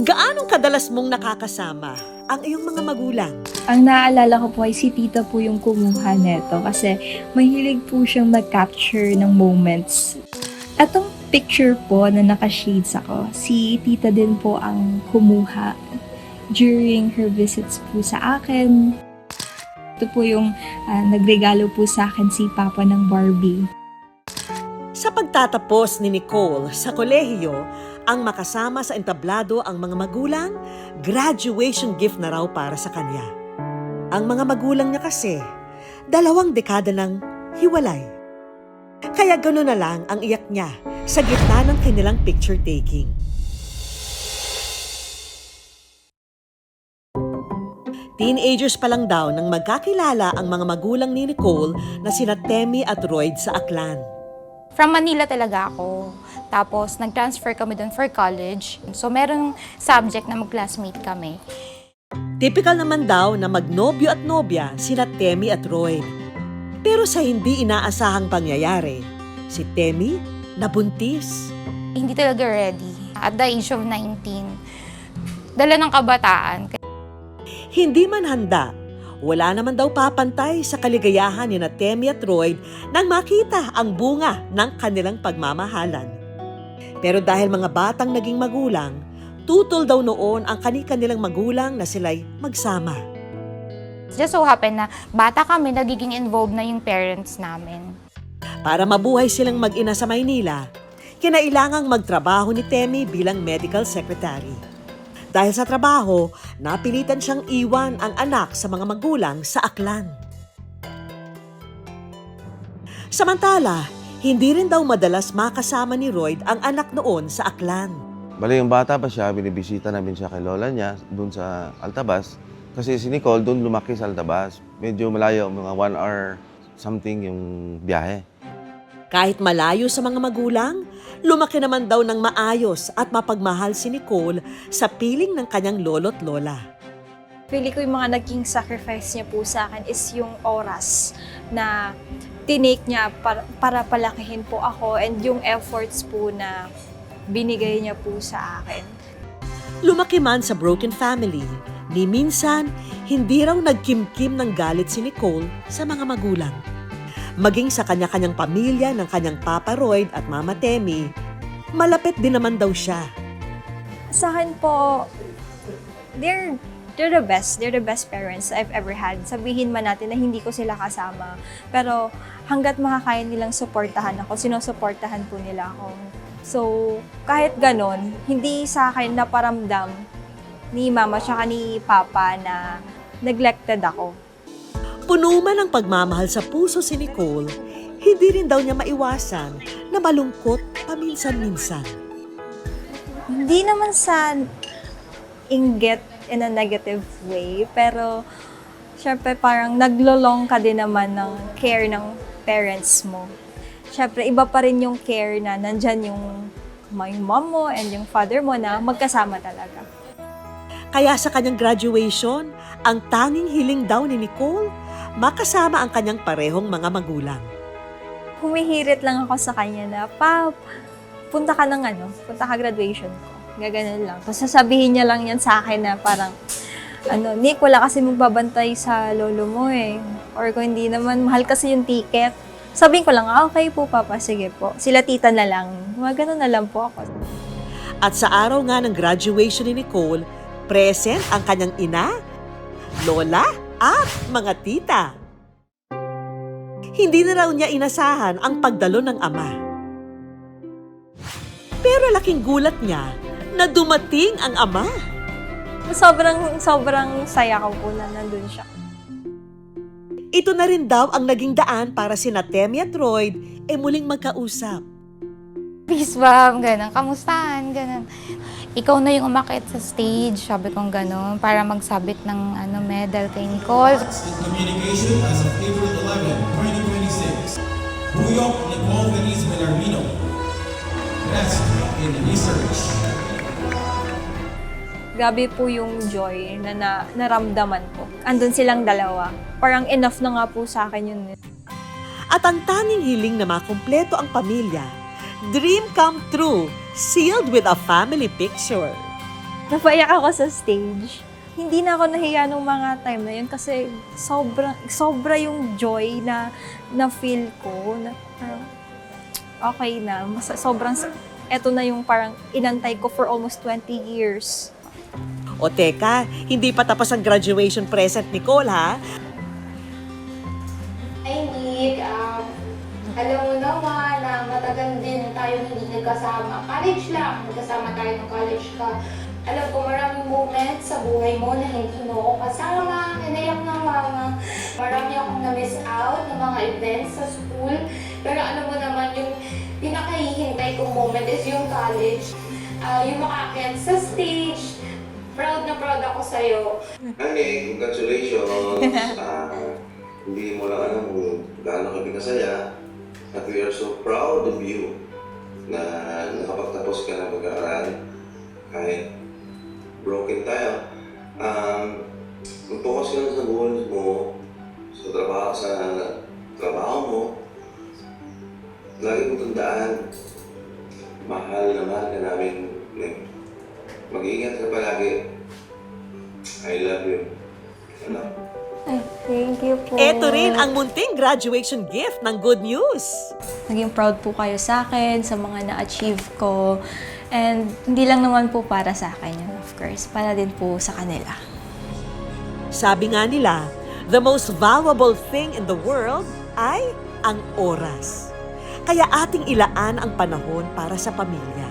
Gaanong kadalas mong nakakasama ang iyong mga magulang? Ang naaalala ko po ay si tita po yung kumuha neto kasi mahilig po siyang mag-capture ng moments. Atong picture po na naka-shades ako, si tita din po ang kumuha during her visits po sa akin. Ito po yung nagregalo po sa akin si Papa ng Barbie. Sa pagtatapos ni Nicole sa kolehiyo, ang makasama sa entablado ang mga magulang, graduation gift na raw para sa kanya. Ang mga magulang niya kasi, 2 dekada nang hiwalay. Kaya gano'n na lang ang iyak niya sa gitna ng kanilang picture taking. Teenagers pa lang daw nang magkakilala ang mga magulang ni Nicole na sina Temi at Royd sa Aklan. From Manila talaga ako. Tapos, nag-transfer kami doon for college. So, merong subject na mag-classmate kami. Typical naman daw na magnobyo at nobya sina Temi at Royd. Pero sa hindi inaasahang pangyayari, si Temi nabuntis. Hindi talaga ready. At the age of 19, dala ng kabataan. Hindi man handa, wala naman daw papantay sa kaligayahan ni na Temi at Royd nang makita ang bunga ng kanilang pagmamahalan. Pero dahil mga batang naging magulang, tutol daw noon ang kani-kanilang magulang na sila'y magsama. Just so happen na bata kami, nagiging involved na yung parents namin. Para mabuhay silang mag-ina sa Maynila, kinailangang magtrabaho ni Temi bilang medical secretary. Dahil sa trabaho, napilitan siyang iwan ang anak sa mga magulang sa Aklan. Samantala, hindi rin daw madalas makasama ni Royd ang anak noon sa Aklan. Bali, yung bata pa siya, binibisita namin siya kay lola niya doon sa Altabas. Kasi si Nicole doon lumaki sa Altabas. Medyo malayo, mga 1 hour something yung biyahe. Kahit malayo sa mga magulang, lumaki naman daw ng maayos at mapagmahal si Nicole sa piling ng kanyang lolo't lola. Pili ko yung mga naging sacrifice niya po sa akin is yung oras na tinake niya para palakihin po ako and yung efforts po na binigay niya po sa akin. Lumaki man sa broken family, ni minsan hindi raw nagkimkim ng galit si Nicole sa mga magulang. Maging sa kanya-kanyang pamilya ng kanyang Papa Royd at Mama Temi, malapit din naman daw siya. Sa akin po, they're the best. They're the best parents I've ever had. Sabihin man natin na hindi ko sila kasama. Pero hanggat makakaya nilang suportahan ako, sinusuportahan po nila ako. So, kahit ganon, hindi sa akin naparamdam ni Mama tsaka ni Papa na neglected ako. Puno man ang pagmamahal sa puso si Nicole, hindi rin daw niya maiwasan na malungkot paminsan-minsan. Hindi naman sa inggit in a negative way, pero syempre parang naglolong ka din naman ng care ng parents mo. Syempre iba pa rin yung care na nandyan yung mom mo and yung father mo na magkasama talaga. Kaya sa kanyang graduation, ang tanging hiling daw ni Nicole, makasama ang kanyang parehong mga magulang. Humihirit lang ako sa kanya na, Pap, punta ka graduation ko. Gaganon lang. Tapos sasabihin niya lang yan sa akin na parang, Nick, wala kasi magbabantay sa lolo mo eh. Or kung hindi naman, mahal kasi yung ticket. Sabihin ko lang, okay po, Papa, sige po. Sila tita na lang. Gano'n na lang po ako. At sa araw nga ng graduation ni Nicole, present ang kanyang ina, lola at mga tita. Hindi na raw niya inasahan ang pagdalo ng ama. Pero laking gulat niya na dumating ang ama. Sobrang saya ko po na nandun siya. Ito na rin daw ang naging daan para sina Temi at Royd muling magkausap. Peace bomb, gano'n. Kamustahan, gano'n. Ikaw na yung umakit sa stage, sabi kong gano'n, para magsabit ng medal kay Nicole. In communication as of April 11, 2026. Buyok Nicole Feliz Bellarmino. Best in research. Grabe po yung joy na naramdaman ko. Andun silang dalawa. Parang enough na nga po sa akin yun. At ang tanging hiling na makumpleto ang pamilya, dream come true, sealed with a family picture. Napaiyak ako sa stage. Hindi na ako nahiya nung mga time na yun kasi sobra yung joy na feel ko. Na parang okay na. Eto na yung parang inantay ko for almost 20 years. O teka, hindi pa tapos ang graduation present ni Cole, ha? Ay, Nick, alam mo naman na matagal din tayo hindi nagkasama. College lang, nagkasama tayo ng college ka. Alam ko maraming moments sa buhay mo na hindi mo ako kasama, hinayak ng mama. Marami akong na-miss out ng mga events sa school. Pero alam mo naman, yung pinakahihintay kong moment is yung college. Yung makaakyat sa stage. Proud na proud ako sa'yo. Honey, congratulations! Hindi mo lang alam kung gaano kami kasaya. At we are so proud of you na nakapagtapos ka ng pag-aaral. Kahit broken tayo. Mag-focus ka lang sa goals mo, sa trabaho mo. Lagi mo tandaan, mahal na mahal ka namin. Mag-iingat ka palagi. I love you. Anak. Ay, thank you po. Ito rin ang munting graduation gift ng Good News. Naging proud po kayo sa akin, sa mga na-achieve ko. And hindi lang naman po para sa akin yun, of course. Para din po sa kanila. Sabi nga nila, the most valuable thing in the world ay ang oras. Kaya ating ilaan ang panahon para sa pamilya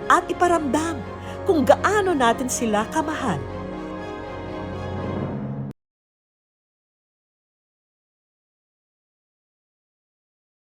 at iparamdam kung gaano natin sila kamahal.